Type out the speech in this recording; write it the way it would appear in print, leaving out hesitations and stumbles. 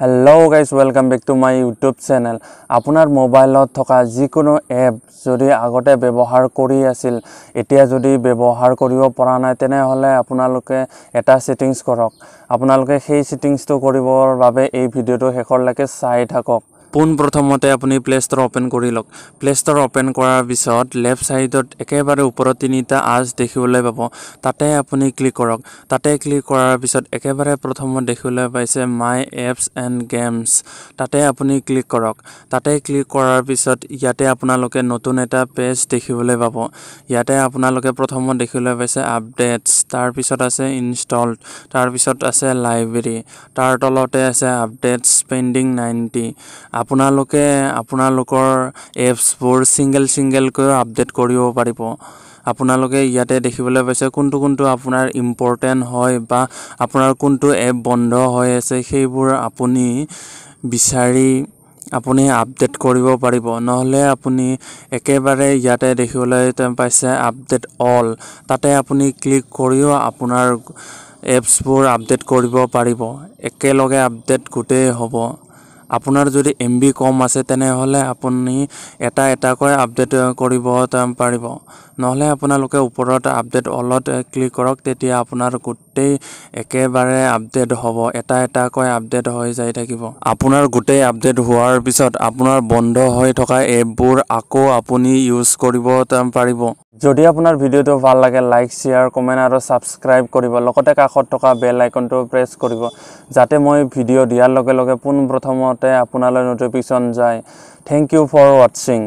Hello guys welcome back to my YouTube channel. आपनार मोबाइलत थका जिकोनो एप जदि आगते व्यवहार करि आसिल एतिया जदि व्यवहार करिब পৰা নাই তেনে হলে আপোনালোকে এটা সেটিংস কৰক। আপোনালোকে সেই সেটিংসটো কৰিবৰ বাবে এই ভিডিওটো শেষৰলৈকে চাই থাকক। পোন প্ৰথমতে আপুনি প্লে ষ্ট'ৰ ওপেন কৰি লওক। প্লে ষ্ট'ৰ ওপেন কৰাৰ পিছত লেফট সাইডত একেবাৰে ওপৰত তিনিটা আজ দেখিবলৈ পাব। তাতে আপুনি ক্লিক কৰক। তাতে ক্লিক কৰাৰ পিছত একেবাৰে প্ৰথমত দেখিবলৈ পাইছে মাই এপছ এণ্ড গেমছ। তাতে আপুনি ক্লিক কৰক। তাতে ক্লিক কৰাৰ পিছত ইয়াতে আপোনালোকে নতুন এটা পেজ দেখিবলৈ পাব। ইয়াতে আপোনালোকে প্ৰথমত দেখিবলৈ পাইছে আপডেটছ, তাৰ পিছত আছে ইনষ্টলড, তাৰ পিছত আছে লাইব্ৰেৰী, তাৰ তলতে আছে আপডেটছ পেণ্ডিং 90। আপোনালোকে আপোনালোকৰ এপছবোৰ সিঙ্গেল আপডেট কৰিব পাৰিব। আপোনালোকে ইয়াতে দেখিবলৈ পাইছে কোনটো আপোনাৰ ইম্পৰ্টেন্ট হয় বা আপোনাৰ কোনটো এপ বন্ধ হৈ আছে সেইবোৰ আপুনি বিচাৰি আপুনি আপডেট কৰিব পাৰিব। নহলে আপুনি একেবাৰে ইয়াতে দেখিবলৈ পাইছে আপডেট অল, তাতে আপুনি ক্লিক কৰিও আপোনাৰ এপছবোৰ আপডেট কৰিব পাৰিব। একেলগে আপডেট গোটেই হ'ব। আপোনাৰ যদি MB কম আছে তেনে হলে আপুনি এটাকৈ আপডেট কৰিব পাৰিব। নহলে আপোনালোকে ওপৰত আপডেট অলত ক্লিক কৰক, তেতিয়া আপোনাৰ গোটেই একেবাৰে আপডেট হ'ব। এটাকৈ আপডেট হৈ যাই থাকিব। আপোনাৰ গোটেই আপডেট হোৱাৰ পিছত আপোনাৰ বন্ধ হৈ থকা এপবোৰ আকৌ আপুনি ইউজ কৰিব পাৰিব। যদি আপোনাৰ ভিডিওটো ভাল লাগে লাইক শেয়াৰ কমেন্ট আৰু সাবস্ক্ৰাইব কৰিব। লগতে কাষত থকা বেল আইকনটো প্ৰেছ কৰিব যাতে মই ভিডিও দিয়াৰ লগে লগে পোন প্ৰথমতে আপোনালৈ নটিফিকেশ্যন যায়। Thank you for watching.